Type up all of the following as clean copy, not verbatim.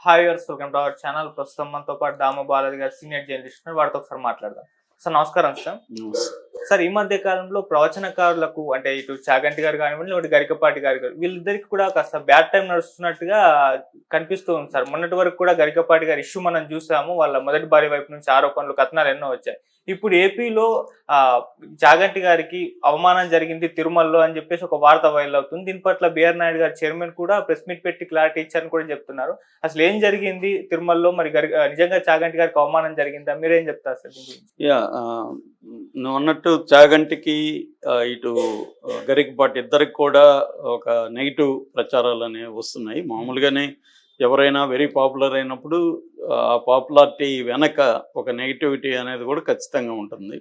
Hi viewers, welcome to our channel. ప్రస్తుతం మనతో పాటు దామ బాలాజీ గారు సీనియర్ జర్నలిస్ట్ ఉన్నారు. వారితో ఒకసారి మాట్లాడదాం. సార్ నమస్కారం సార్. సార్ ఈ మధ్య కాలంలో ప్రవచనకారులకు అంటే ఇటు చాగంటి గారు కానివ్వండి, ఇటు గరికపాటి గారు వీళ్ళిద్దరికి కూడా కాస్త బ్యాడ్ టైం నడుస్తున్నట్టుగా కనిపిస్తూ ఉంది సార్. మొన్నటి వరకు కూడా గరికపాటి గారి ఇష్యూ మనం చూసాము. వాళ్ళ మొదటి భార్య వైపు నుంచి ఆరోపణలు, కథనాలు ఎన్నో వచ్చాయి. ఇప్పుడు ఏపీలో చాగంటి గారికి అవమానం జరిగింది తిరుమలలో అని చెప్పేసి ఒక వార్త వైరల్ అవుతుంది. దీని పట్ల బిఆర్ నాయుడు గారు చైర్మన్ కూడా ప్రెస్ మీట్ పెట్టి క్లారిటీ ఇచ్చారని కూడా చెప్తున్నారు. అసలు ఏం జరిగింది తిరుమలలో? మరి నిజంగా చాగంటి గారికి అవమానం జరిగిందా? మీరేం చెప్తారు సార్? నువ్వు అన్నట్టు చాగంటికి ఇటు గరికపాటి ఇద్దరికి కూడా ఒక నెగిటివ్ ప్రచారాలు అనేవి వస్తున్నాయి. మామూలుగానే ఎవరైనా వెరీ పాపులర్ అయినప్పుడు ఆ పాపులారిటీ వెనక ఒక నెగిటివిటీ అనేది కూడా ఖచ్చితంగా ఉంటుంది.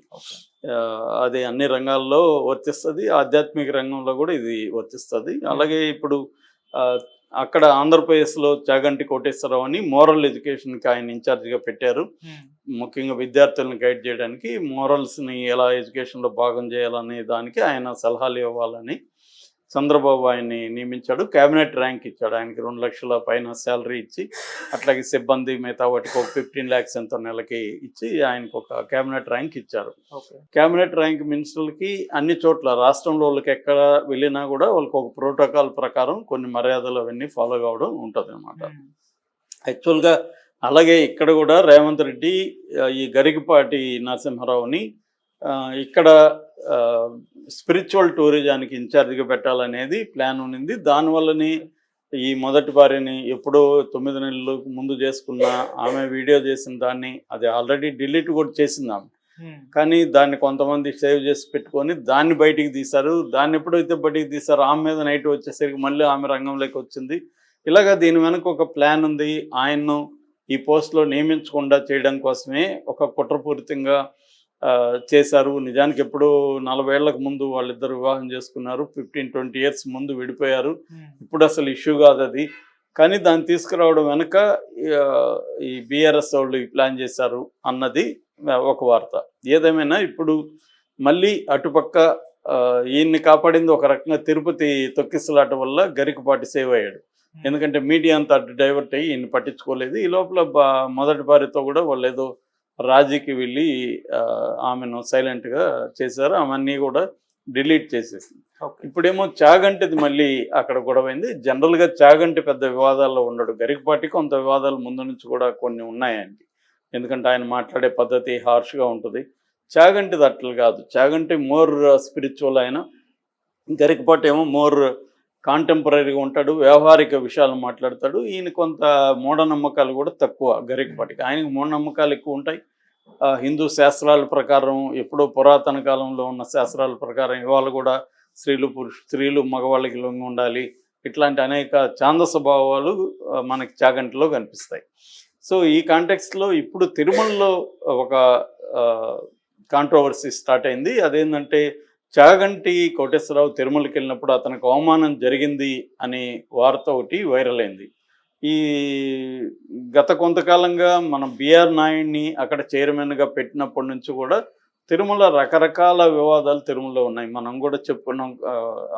అది అన్ని రంగాల్లో వర్తిస్తుంది, ఆధ్యాత్మిక రంగంలో కూడా ఇది వర్తిస్తుంది. అలాగే ఇప్పుడు అక్కడ ఆంధ్రప్రదేశ్లో చాగంటి కోటేశ్వరరావు అని మోరల్ ఎడ్యుకేషన్కి ఆయన ఇన్ఛార్జిగా పెట్టారు. ముఖ్యంగా విద్యార్థులను గైడ్ చేయడానికి, మోరల్స్ని ఎలా ఎడ్యుకేషన్లో భాగం చేయాలనే దానికి ఆయన సలహాలు ఇవ్వాలని చంద్రబాబు ఆయన్ని నియమించాడు. క్యాబినెట్ ర్యాంక్ ఇచ్చాడు. ఆయనకి 2 లక్షల పైన శాలరీ ఇచ్చి, అట్లాగే సిబ్బంది మిగతా వాటికి ఒక 15 lakhs ఎంతో నెలకి ఇచ్చి ఆయనకు ఒక క్యాబినెట్ ర్యాంక్ ఇచ్చారు. క్యాబినెట్ ర్యాంక్ మినిస్టర్లకి అన్ని చోట్ల రాష్ట్రంలో వాళ్ళకి ఎక్కడ వెళ్ళినా కూడా వాళ్ళకి ఒక ప్రోటోకాల్ ప్రకారం కొన్ని మర్యాదలు అవన్నీ ఫాలో కావడం ఉంటుంది అన్నమాట. యాక్చువల్గా అలాగే ఇక్కడ కూడా రేవంత్ రెడ్డి ఈ గరికపాటి నరసింహారావుని ఇక్కడ స్పిరిచువల్ టూరిజానికి ఇన్ఛార్జిగా పెట్టాలనేది ప్లాన్ ఉన్నింది. దానివల్లనే ఈ మొదటి భార్యని ఎప్పుడో 9 నెలలు ముందు చేసుకున్న ఆమె వీడియో చేసిన దాన్ని అది ఆల్రెడీ డిలీట్ కూడా చేసింది ఆమె. కానీ దాన్ని కొంతమంది సేవ్ చేసి పెట్టుకొని దాన్ని బయటికి తీశారు. దాన్ని ఎప్పుడైతే బయటికి తీశారో ఆమె మీద నైట్ వచ్చేసరికి మళ్ళీ ఆమె రంగంలోకి వచ్చింది. ఇలాగా దీని వెనక ఒక ప్లాన్ ఉంది. ఆయన్ను ఈ పోస్ట్లో నియమించకుండా చేయడం కోసమే ఒక కుట్రపూరితంగా చేశారు. నిజానికి ఎప్పుడో 40 ఏళ్లకు ముందు వాళ్ళిద్దరు వివాహం చేసుకున్నారు. 15-20 years ముందు విడిపోయారు. ఇప్పుడు అసలు ఇష్యూ కాదు అది. కానీ దాన్ని తీసుకురావడం వెనుక ఈ బీఆర్ఎస్ వాళ్ళు ప్లాన్ చేశారు అన్నది ఒక వార్త. ఏదేమైనా ఇప్పుడు మళ్ళీ అటుపక్క ఈయన్ని కాపాడింది ఒక రకంగా తిరుపతి తొక్కిసలాట వల్ల గరికపాటి సేవ్ అయ్యాడు. ఎందుకంటే మీడియా అంతా అటు డైవర్ట్ అయ్యి ఈయన్ని పట్టించుకోలేదు. ఈ లోపల మొదటి భార్యతో కూడా వాళ్ళు ఏదో రాజీకి వెళ్ళి ఆమెను సైలెంట్గా చేశారు. ఆమెన్నీ కూడా డిలీట్ చేసేసింది. ఇప్పుడేమో చాగంటిది మళ్ళీ అక్కడ గొడవైంది. జనరల్గా చాగంటి పెద్ద వివాదాల్లో ఉండడు. గరికపాటి కొంత వివాదాలు ముందు నుంచి కూడా కొన్ని ఉన్నాయండి. ఎందుకంటే ఆయన మాట్లాడే పద్ధతి హార్ష్గా ఉంటుంది. చాగంటిది అట్లా కాదు. Chaganti more spiritual. ఆయన గరికపాటి ఏమో మోర్ కాంటెంపరీగా ఉంటాడు, వ్యవహారిక విషయాలు మాట్లాడతాడు. ఈయన కొంత మూఢనమ్మకాలు కూడా తక్కువ గరికపాటికి. ఆయనకు మూఢనమ్మకాలు ఎక్కువ ఉంటాయి. హిందూ శాస్త్రాల ప్రకారం, ఎప్పుడో పురాతన కాలంలో ఉన్న శాస్త్రాల ప్రకారం ఇవాళ కూడా స్త్రీలు మగవాళ్ళకి లొంగి ఉండాలి, ఇట్లాంటి అనేక ఛాందస భావాలు మనకి చాగంటిలో కనిపిస్తాయి. సో ఈ కాంటెక్స్ట్లో ఇప్పుడు తిరుమలలో ఒక కాంట్రవర్సీ స్టార్ట్ అయింది. అదేంటంటే చాగంటి కోటేశ్వరరావు తిరుమలకి వెళ్ళినప్పుడు అతనికి అవమానం జరిగింది అనే వార్త ఒకటి వైరల్ అయింది. ఈ గత కొంతకాలంగా మనం బిఆర్ నాయుడిని అక్కడ చైర్మన్గా పెట్టినప్పటి నుంచి కూడా తిరుమల రకరకాల వివాదాలు తిరుమలలో ఉన్నాయి. మనం కూడా చెప్పుకున్నాం.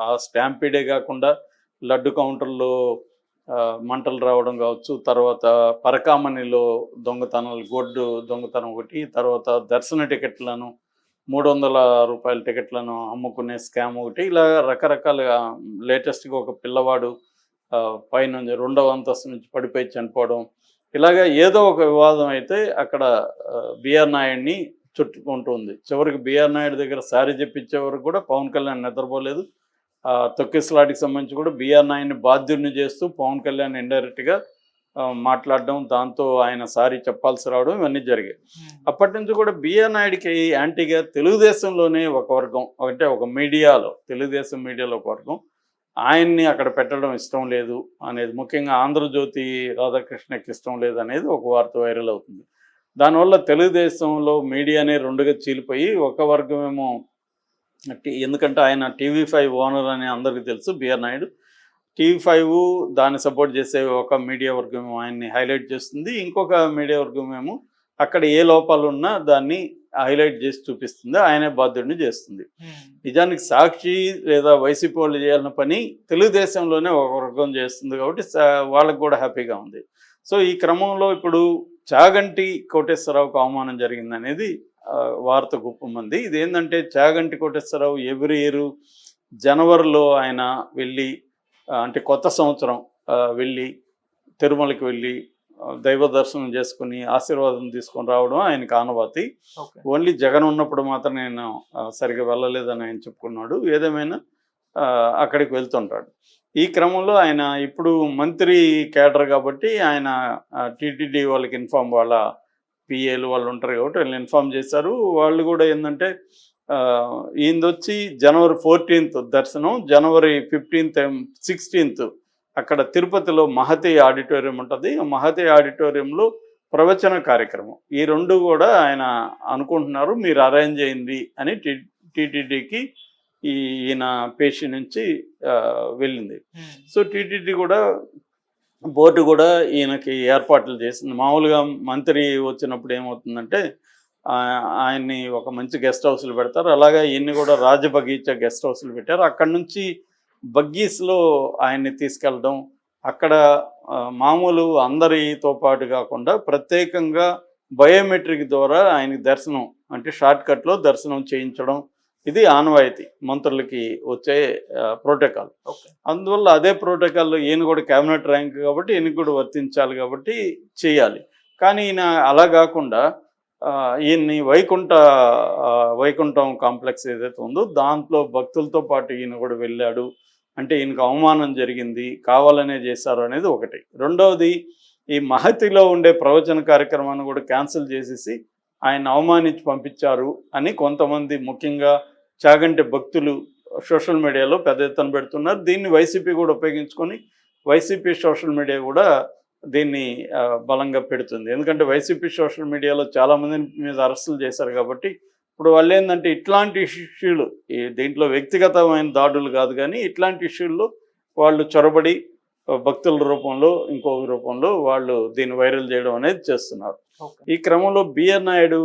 ఆ స్టాంపీడే కాకుండా లడ్డు కౌంటర్లో మంటలు రావడం కావచ్చు, తర్వాత పరకామణిలో దొంగతనాలు, గొడ్డు దొంగతనం ఒకటి, తర్వాత దర్శన టికెట్లను 300 రూపాయల టికెట్లను అమ్ముకునే స్కామ్ ఒకటి, ఇలా రకరకాలుగా. లేటెస్ట్గా ఒక పిల్లవాడు పైనుంచి 2వ అంతస్తు నుంచి పడిపోయి చనిపోవడం, ఇలాగా ఏదో ఒక వివాదం అయితే అక్కడ బిఆర్ నాయుడిని చుట్టుకుంటుంది. చివరికి బిఆర్ నాయుడు దగ్గర సారీ చెప్పించే వరకు కూడా పవన్ కళ్యాణ్ నిద్రపోలేదు. తొక్కిసలాటికి సంబంధించి కూడా బిఆర్ నాయుడిని బాధ్యుడిని చేస్తూ పవన్ కళ్యాణ్ ఇండైరెక్ట్గా మాట్లాడడం, దాంతో ఆయన సారీ చెప్పాల్సి రావడం, ఇవన్నీ జరిగాయి. అప్పటి నుంచి కూడా బిఆర్ నాయుడికి యాంటీగా తెలుగుదేశంలోనే ఒక వర్గం, అంటే ఒక మీడియాలో, తెలుగుదేశం మీడియాలో ఒక వర్గం ఆయన్ని అక్కడ పెట్టడం ఇష్టం లేదు అనేది, ముఖ్యంగా ఆంధ్రజ్యోతి రాధాకృష్ణకి ఇష్టం లేదు అనేది ఒక వార్త వైరల్ అవుతుంది. దానివల్ల తెలుగుదేశంలో మీడియానే 2గా చీలిపోయి ఒక వర్గమేమో, ఎందుకంటే ఆయన TV5 ఓనర్ అని అందరికీ తెలుసు బిఆర్ నాయుడు. TV5 దాన్ని సపోర్ట్ చేసే ఒక మీడియా వర్గం ఆయన్ని హైలైట్ చేస్తుంది. ఇంకొక మీడియా వర్గం ఏమో అక్కడ ఏ లోపాలు ఉన్నా దాన్ని హైలైట్ చేసి చూపిస్తుంది, ఆయనే బాధ్యుడిని చేస్తుంది. నిజానికి సాక్షి లేదా వైసీపీ వాళ్ళు చేయాల్సిన పని తెలుగుదేశంలోనే ఒక వర్గం చేస్తుంది కాబట్టి వాళ్ళకు కూడా హ్యాపీగా ఉంది. సో ఈ క్రమంలో ఇప్పుడు చాగంటి కోటేశ్వరరావుకు అవమానం జరిగిందనేది వార్త గుప్పమంది. ఇదేంటంటే చాగంటి కోటేశ్వరరావు ఎవ్రీ ఇయర్ జనవరిలో ఆయన వెళ్ళి అంటే కొత్త సంవత్సరం వెళ్ళి తిరుమలకి వెళ్ళి దైవ దర్శనం చేసుకుని ఆశీర్వాదం తీసుకొని రావడం ఆయనకు ఆనవాతి. ఓన్లీ జగన్ ఉన్నప్పుడు మాత్రం నేను సరిగా వెళ్ళలేదని ఆయన చెప్పుకున్నాడు. ఏదేమైనా అక్కడికి వెళ్తుంటాడు. ఈ క్రమంలో ఆయన ఇప్పుడు మంత్రి కేడర్ కాబట్టి ఆయన టీటీడీ వాళ్ళకి వాళ్ళ పిఏలు వాళ్ళు ఉంటారు కాబట్టి వాళ్ళు ఇన్ఫార్మ్ చేశారు. వాళ్ళు కూడా ఏంటంటే ఈయనదొచ్చి జనవరి 14th దర్శనం, జనవరి 15th 16th అక్కడ తిరుపతిలో మహతి ఆడిటోరియం ఉంటుంది. మహతి ఆడిటోరియంలో ప్రవచన కార్యక్రమం. ఈ రెండు కూడా ఆయన అనుకుంటున్నారు, మీరు అరేంజ్ అయింది అని టీటీడీకి ఈయన పేషి నుంచి వెళ్ళింది. సో టీటీడీ కూడా బోర్డు కూడా ఈయనకి ఏర్పాట్లు చేసింది. మామూలుగా మంత్రి వచ్చినప్పుడు ఏమవుతుందంటే ఆయన్ని ఒక మంచి గెస్ట్ హౌస్లు పెడతారు. అలాగే ఈయన్ని కూడా రాజబగీచా గెస్ట్ హౌస్లు పెట్టారు. అక్కడ నుంచి బగ్గీస్లో ఆయన్ని తీసుకెళ్ళడం, అక్కడ మామూలు అందరితో పాటు కాకుండా ప్రత్యేకంగా బయోమెట్రిక్ ద్వారా ఆయనకి దర్శనం అంటే షార్ట్ కట్లో దర్శనం చేయించడం, ఇది ఆనవాయితీ మంత్రులకి వచ్చే ప్రోటోకాల్. అందువల్ల అదే ప్రోటోకాల్లో ఈయన కూడా క్యాబినెట్ ర్యాంక్ కాబట్టి ఈయనకు కూడా వర్తించాలి కాబట్టి చేయాలి. కానీ ఈయన అలా కాకుండా ఈయన్ని వైకుంఠం కాంప్లెక్స్ ఏదైతే ఉందో దాంట్లో భక్తులతో పాటు ఈయన కూడా వెళ్ళాడు. అంటే ఈయనకు అవమానం జరిగింది, కావాలనే చేశారు అనేది ఒకటి. రెండవది ఈ మహతిలో ఉండే ప్రవచన కార్యక్రమాన్ని కూడా క్యాన్సిల్ చేసేసి ఆయన అవమానించి పంపించారు అని కొంతమంది ముఖ్యంగా చాగంటి భక్తులు సోషల్ మీడియాలో పెద్ద ఎత్తున పెడుతున్నారు. దీన్ని వైసీపీ కూడా ఉపయోగించుకొని వైసీపీ సోషల్ మీడియా కూడా దీన్ని బలంగా పెడుతుంది. ఎందుకంటే వైసీపీ సోషల్ మీడియాలో చాలామంది మీద అరెస్టులు చేశారు కాబట్టి ఇప్పుడు వాళ్ళు ఏంటంటే ఇట్లాంటి ఇష్యూలు, దీంట్లో వ్యక్తిగతమైన దాడులు కాదు కానీ ఇట్లాంటి ఇష్యూల్లో వాళ్ళు చొరబడి భక్తుల రూపంలో ఇంకొక రూపంలో వాళ్ళు దీన్ని వైరల్ చేయడం అనేది చేస్తున్నారు. ఈ క్రమంలో బిఆర్ నాయుడు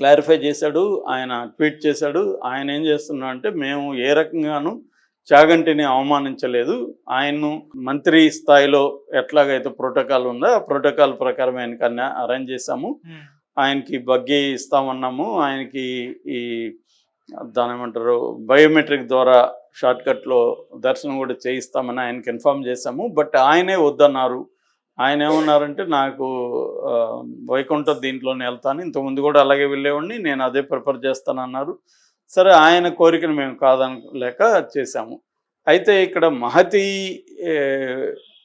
క్లారిఫై చేశాడు, ఆయన ట్వీట్ చేశాడు. ఆయన ఏం చేస్తున్నా అంటే మేము ఏ రకంగానూ చాగంటిని అవమానించలేదు, ఆయన్ను మంత్రి స్థాయిలో ఎట్లాగైతే ప్రోటోకాల్ ఉందో ఆ ప్రోటోకాల్ ప్రకారం ఆయనకి అన్ని అరేంజ్ చేశాము, ఆయనకి బగ్గీ ఇస్తామన్నాము, ఆయనకి ఈ దాని ఏమంటారు బయోమెట్రిక్ ద్వారా షార్ట్కట్లో దర్శనం కూడా చేయిస్తామని ఆయనకి ఇన్ఫార్మ్ చేశాము. బట్ ఆయనే వద్దన్నారు. ఆయన ఏమన్నారంటే నాకు వైకుంఠ దీంట్లోనే వెళ్తాను, ఇంతకుముందు కూడా అలాగే వెళ్ళేవాడిని, నేను అదే ప్రిఫర్ చేస్తానన్నారు. సరే ఆయన కోరికను మేము కాదనలేక చేశాము. అయితే ఇక్కడ మహతి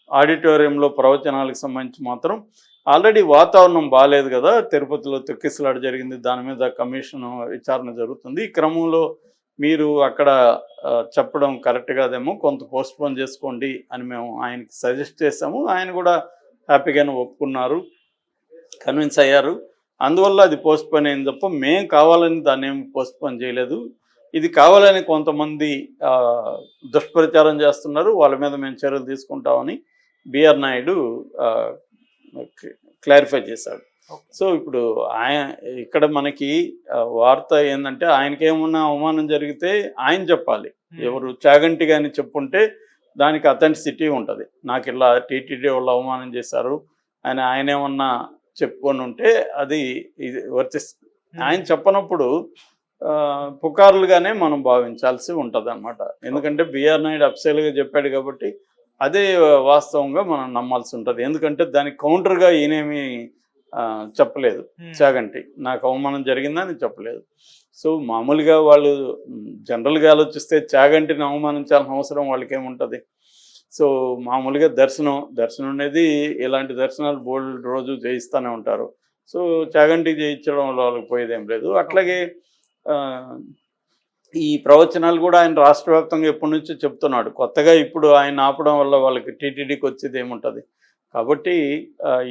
ఆడిటోరియంలో ప్రవచనాలకు సంబంధించి మాత్రం ఆల్రెడీ వాతావరణం బాగాలేదు కదా, తిరుపతిలో తొక్కిసలాట జరిగింది, దాని మీద కమిషన్ విచారణ జరుగుతుంది. ఈ క్రమంలో మీరు అక్కడ చెప్పడం కరెక్ట్ కాదేమో, కొంత పోస్ట్పోన్ చేసుకోండి అని మేము ఆయనకి సజెస్ట్ చేసాము. ఆయన కూడా హ్యాపీగానే ఒప్పుకున్నారు, కన్విన్స్ అయ్యారు. అందువల్ల అది పోస్ట్పోన్ అయింది తప్ప మేము కావాలని దాన్ని ఏమి పోస్ట్పోన్ చేయలేదు. ఇది కావాలని కొంతమంది దుష్ప్రచారం చేస్తున్నారు, వాళ్ళ మీద మేము చర్యలు తీసుకుంటామని బిఆర్ నాయుడు క్లారిఫై చేశాడు. సో ఇప్పుడు ఇక్కడ మనకి వార్త ఏంటంటే ఆయనకేమన్నా అవమానం జరిగితే ఆయన చెప్పాలి. ఎవరు చాగంటి కానీ చెప్పుంటే దానికి అథెంటిసిటీ ఉంటుంది. నాకు ఇలా టీటీడీ వాళ్ళు అవమానం చేశారు అని ఆయన ఏమన్నా చెప్పుకొని ఉంటే అది ఇది వర్తిస్తుంది. ఆయన చెప్పనప్పుడు పుకార్లుగానే మనం భావించాల్సి ఉంటుంది అన్నమాట. ఎందుకంటే బిఆర్ నాయుడు అఫ్సైల్గా చెప్పాడు కాబట్టి అదే వాస్తవంగా మనం నమ్మాల్సి ఉంటుంది. ఎందుకంటే దానికి కౌంటర్గా ఈయనేమి చెప్పలేదు, చాగంటి నాకు అవమానం జరిగిందని చెప్పలేదు. సో మామూలుగా వాళ్ళు జనరల్గా ఆలోచిస్తే చాగంటిని అవమానించాల్సిన అవసరం వాళ్ళకి ఏముంటుంది. సో మామూలుగా దర్శనం అనేది ఇలాంటి దర్శనాలు బోల్డ్ రోజు చేయిస్తూనే ఉంటారు. సో చాగంటి చేయించడం వాళ్ళకి పోయేదేం లేదు. అట్లాగే ఈ ప్రవచనాలు కూడా ఆయన రాష్ట్ర వ్యాప్తంగా ఎప్పటి నుంచో చెప్తున్నాడు. కొత్తగా ఇప్పుడు ఆయన ఆపడం వల్ల వాళ్ళకి టీటీడీకి వచ్చేది ఏముంటుంది. కాబట్టి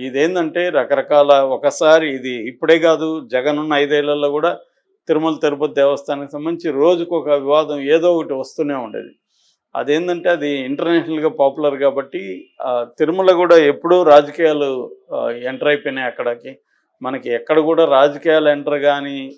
ఇదేంటంటే రకరకాల ఒకసారి ఇది ఇప్పుడే కాదు, జగన్ ఉన్న 5 ఏళ్లలో కూడా తిరుమల తిరుపతి దేవస్థానానికి సంబంధించి రోజుకు ఒక వివాదం ఏదో ఒకటి వస్తూనే ఉండేది. అదేంటంటే అది ఇంటర్నేషనల్గా పాపులర్ కాబట్టి తిరుమల కూడా ఎప్పుడూ రాజకీయాలు ఎంటర్ అయిపోయినాయి అక్కడికి. మనకి ఎక్కడ కూడా రాజకీయాలు ఎంటర్ కానీ